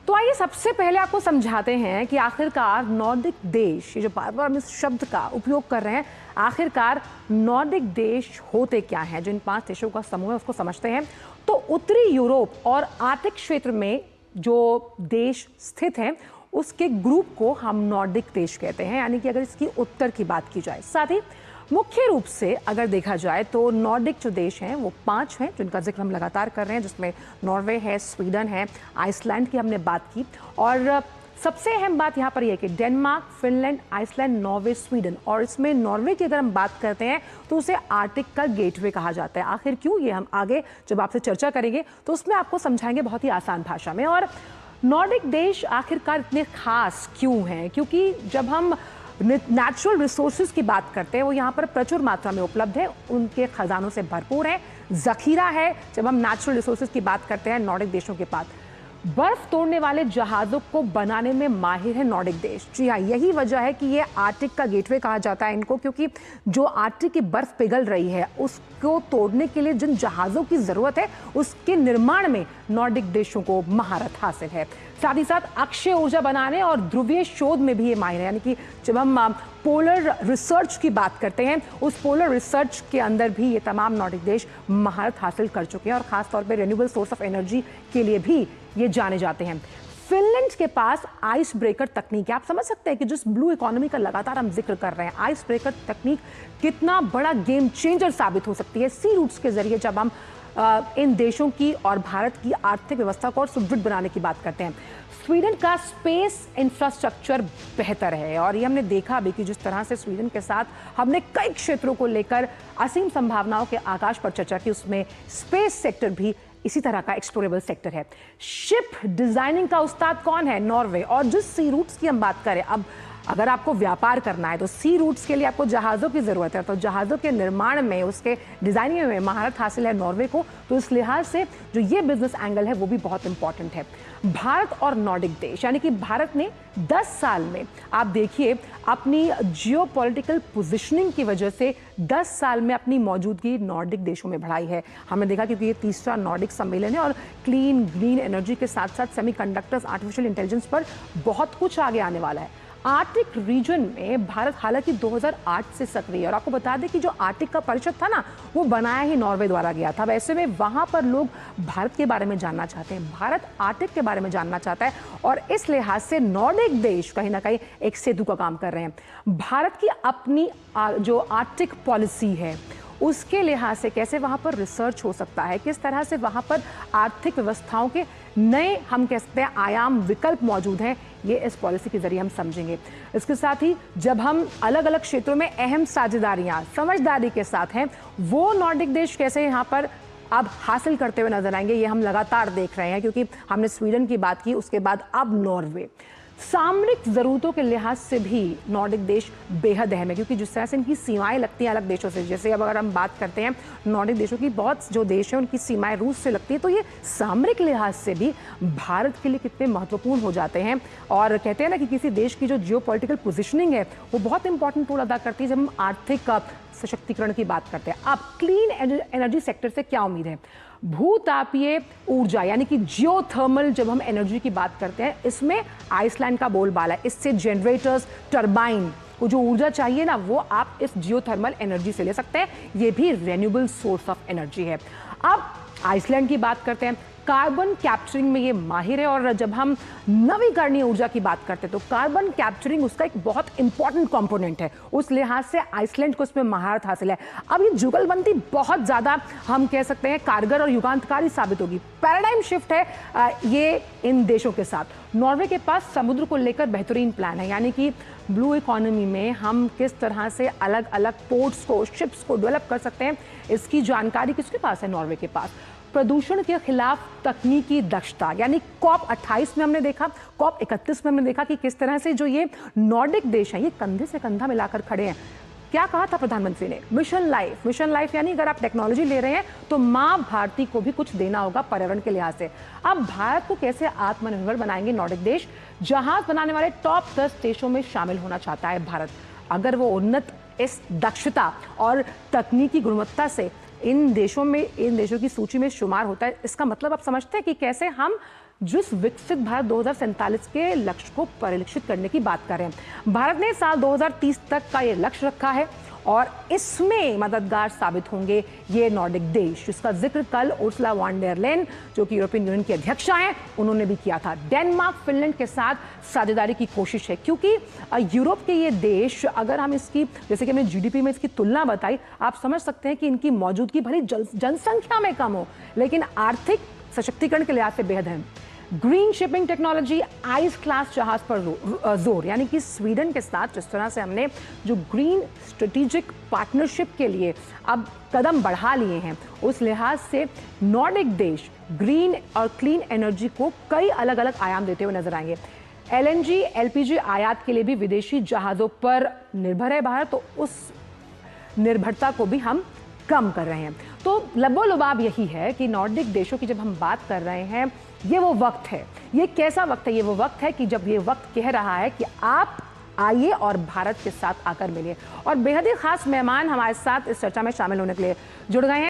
तो आइए सबसे पहले आपको समझाते हैं कि आखिरकार नॉर्डिक देश, ये जो बार बार हम इस शब्द का उपयोग कर रहे हैं, आखिरकार नॉर्डिक देश होते क्या हैं। जो इन 5 देशों का समूह है उसको समझते हैं। तो उत्तरी यूरोप और आर्कटिक क्षेत्र में जो देश स्थित हैं उसके ग्रुप को हम नॉर्डिक देश कहते हैं, यानी कि अगर इसकी उत्तर की बात की जाए। साथ ही मुख्य रूप से अगर देखा जाए तो नॉर्डिक जो देश हैं वो 5 हैं जिनका जिक्र हम लगातार कर रहे हैं, जिसमें नॉर्वे है, स्वीडन है, आइसलैंड की हमने बात की, और सबसे अहम बात यहाँ पर यह है कि Denmark, Finland, Iceland, Norway, Sweden, और इसमें नॉर्वे की अगर हम बात करते हैं तो उसे आर्कटिक का गेटवे कहा जाता है। आखिर क्यों, ये हम आगे जब आपसे चर्चा करेंगे तो उसमें आपको समझाएंगे बहुत ही आसान भाषा में। और नॉर्डिक देश आखिरकार इतने खास क्यों हैं, क्योंकि जब हम नेचुरल रिसोर्सेज की बात करते हैं वो यहाँ पर प्रचुर मात्रा में उपलब्ध है, उनके खजानों से भरपूर है, जखीरा है। जब हम नेचुरल रिसोर्सेज की बात करते हैं नॉर्डिक देशों के पास बर्फ तोड़ने वाले जहाजों को बनाने में माहिर है नॉर्डिक देश। जी हाँ, यही वजह है कि ये आर्कटिक का गेटवे कहा जाता है इनको, क्योंकि जो आर्कटिक की बर्फ पिघल रही है उसको तोड़ने के लिए जिन जहाज़ों की ज़रूरत है उसके निर्माण में नॉर्डिक देशों को महारत हासिल है। साथ ही साथ अक्षय ऊर्जा बनाने और ध्रुवीय शोध में भी ये माहिर है, यानी कि जब हम पोलर रिसर्च की बात करते हैं उस पोलर रिसर्च के अंदर भी ये तमाम नॉर्डिक देश महारत हासिल कर चुके हैं, और खासतौर पर रिन्यूएबल सोर्स ऑफ एनर्जी के लिए भी ये जाने जाते हैं। फिनलैंड के पास आइस ब्रेकर तकनीक है। आप समझ सकते हैं कि जिस ब्लू इकोनॉमी का लगातार हम जिक्र कर रहे हैं, आइस ब्रेकर तकनीक कितना बड़ा गेम चेंजर साबित हो सकती है सी रूट्स के जरिए जब हम इन देशों की और भारत की आर्थिक व्यवस्था को और सुदृढ़ बनाने की बात करते हैं। स्वीडन का स्पेस इंफ्रास्ट्रक्चर बेहतर है, और ये हमने देखा भी कि जिस तरह से स्वीडन के साथ हमने कई क्षेत्रों को लेकर असीम संभावनाओं के आकाश पर चर्चा की, उसमें स्पेस सेक्टर भी इसी तरह का एक्सप्लोरेबल सेक्टर है। शिप डिजाइनिंग का उस्ताद कौन है? नॉर्वे। और जिस सी रूट्स की हम बात करें, अब अगर आपको व्यापार करना है तो सी रूट्स के लिए आपको जहाज़ों की ज़रूरत है, तो जहाज़ों के निर्माण में, उसके डिज़ाइनिंग में महारत हासिल है नॉर्वे को। तो इस लिहाज से जो ये बिजनेस एंगल है वो भी बहुत इंपॉर्टेंट है। भारत और नॉर्डिक देश, यानी कि भारत ने 10 साल में, आप देखिए, अपनी जियोपॉलिटिकल पोजीशनिंग की वजह से 10 साल में अपनी मौजूदगी नॉर्डिक देशों में बढ़ाई है। हमने देखा क्योंकि ये 3रा नॉर्डिक सम्मेलन है और क्लीन ग्रीन एनर्जी के साथ साथ सेमीकंडक्टर्स, आर्टिफिशियल इंटेलिजेंस पर बहुत कुछ आगे आने वाला है। आर्कटिक रीजन में भारत हालांकि 2008 से सक्रिय है, और आपको बता दें कि जो आर्कटिक का परिषद था ना वो बनाया ही नॉर्वे द्वारा गया था। वैसे में वहां पर लोग भारत के बारे में जानना चाहते हैं, भारत आर्कटिक के बारे में जानना चाहता है, और इस लिहाज से नॉर्डिक देश कहीं ना कहीं एक सेतु का काम कर रहे हैं। भारत की अपनी जो आर्कटिक पॉलिसी है उसके लिहाज से कैसे वहां पर रिसर्च हो सकता है, किस तरह से वहां पर आर्थिक व्यवस्थाओं के नए, हम कह सकते हैं, आयाम, विकल्प मौजूद हैं, ये इस पॉलिसी के जरिए हम समझेंगे। इसके साथ ही जब हम अलग अलग क्षेत्रों में अहम साझेदारियां समझदारी के साथ हैं, वो नॉर्डिक देश कैसे यहाँ पर अब हासिल करते हुए नजर आएंगे, ये हम लगातार देख रहे हैं, क्योंकि हमने स्वीडन की बात की, उसके बाद अब नॉर्वे। सामरिक जरूरतों के लिहाज से भी नॉर्डिक देश बेहद अहम है, क्योंकि जिस तरह से इनकी सीमाएं लगती हैं अलग देशों से, जैसे अब अगर हम बात करते हैं नॉर्डिक देशों की, बहुत जो देश हैं उनकी सीमाएं रूस से लगती है, तो ये सामरिक लिहाज से भी भारत के लिए कितने महत्वपूर्ण हो जाते हैं। और कहते हैं ना कि किसी देश की जो जियोपॉलिटिकल पोजीशनिंग है वो बहुत इंपॉर्टेंट रोल अदा करती है जब हम आर्थिक सशक्तिकरण की बात करते हैं। अब क्लीन एनर्जी सेक्टर से क्या उम्मीद है? भूतापीय ऊर्जा, यानी कि जियोथर्मल, जब हम एनर्जी की बात करते हैं इसमें आइसलैंड का बोलबाला है। इससे जनरेटर्स, टरबाइन को जो ऊर्जा चाहिए ना वो आप इस जियोथर्मल एनर्जी से ले सकते हैं, ये भी रिन्यूएबल सोर्स ऑफ एनर्जी है। अब आइसलैंड की बात करते हैं, कार्बन कैप्चरिंग में ये माहिर है, और जब हम नवीकरणीय ऊर्जा की बात करते हैं तो कार्बन कैप्चरिंग उसका एक बहुत इंपॉर्टेंट कंपोनेंट है। उस लिहाज से आइसलैंड को इसमें महारत हासिल है। अब ये जुगलबंदी बहुत ज़्यादा, हम कह सकते हैं, कारगर और युगांतकारी साबित होगी। पैराडाइम शिफ्ट है ये इन देशों के साथ। नॉर्वे के पास समुद्र को लेकर बेहतरीन प्लान है, यानी कि ब्लू इकोनॉमी में हम किस तरह से अलग अलग पोर्ट्स को, शिप्स को डेवलप कर सकते हैं, इसकी जानकारी किसके पास है? नॉर्वे के पास। प्रदूषण के खिलाफ तकनीकी दक्षता, यानी COP 28 में हमने देखा, COP 31 में हमने देखा कि किस तरह से जो ये नॉर्डिक देश हैं ये कंधे से कंधा मिलाकर खड़े हैं। क्या कहा था प्रधानमंत्री ने? Mission life. मिशन लाइफ यानी अगर आप टेक्नोलॉजी ले रहे हैं तो माँ भारती को भी कुछ देना होगा पर्यावरण के लिहाज से। अब भारत को कैसे आत्मनिर्भर बनाएंगे नॉर्डिक देश? जहाज बनाने वाले टॉप 10 देशों में शामिल होना चाहता है भारत। अगर वो उन्नत इस दक्षता और तकनीकी गुणवत्ता से इन देशों की सूची में शुमार होता है, इसका मतलब आप समझते हैं कि कैसे हम जिस विकसित भारत 2047 के लक्ष्य को परिलक्षित करने की बात कर रहे हैं। भारत ने साल 2030 तक का ये लक्ष्य रखा है और इसमें मददगार साबित होंगे ये नॉर्डिक देश, जिसका जिक्र कल उर्सुला वॉन डेर लेyen, जो कि यूरोपियन यूनियन की अध्यक्षा हैं, उन्होंने भी किया था। डेनमार्क, फिनलैंड के साथ साझेदारी की कोशिश है, क्योंकि यूरोप के ये देश, अगर हम इसकी, जैसे कि हमने जीडीपी में इसकी तुलना बताई, आप समझ सकते हैं कि इनकी मौजूदगी भले जनसंख्या में कम हो, लेकिन आर्थिक सशक्तिकरण के लिहाज से बेहद है। Green shipping technology, ice class जहाज पर जोर, यानी कि स्वीडन के साथ जिस तरह से हमने जो ग्रीन स्ट्रेटेजिक पार्टनरशिप के लिए अब कदम बढ़ा लिए हैं, उस लिहाज से नॉर्डिक देश ग्रीन और क्लीन एनर्जी को कई अलग अलग आयाम देते हुए नजर आएंगे। एलएनजी, एलपीजी आयात के लिए भी विदेशी जहाजों पर निर्भर है भारत, तो उस निर्भरता को भी हम कम कर रहे हैं। तो लबोलुबाब यही है कि नॉर्डिक देशों की जब हम बात कर रहे हैं, ये वो वक्त है। ये कैसा वक्त है? ये वो वक्त है कि जब ये वक्त कह रहा है कि आप आइए और भारत के साथ आकर मिलिए। और बेहद ही खास मेहमान हमारे साथ इस चर्चा में शामिल होने के लिए जुड़ गए हैं।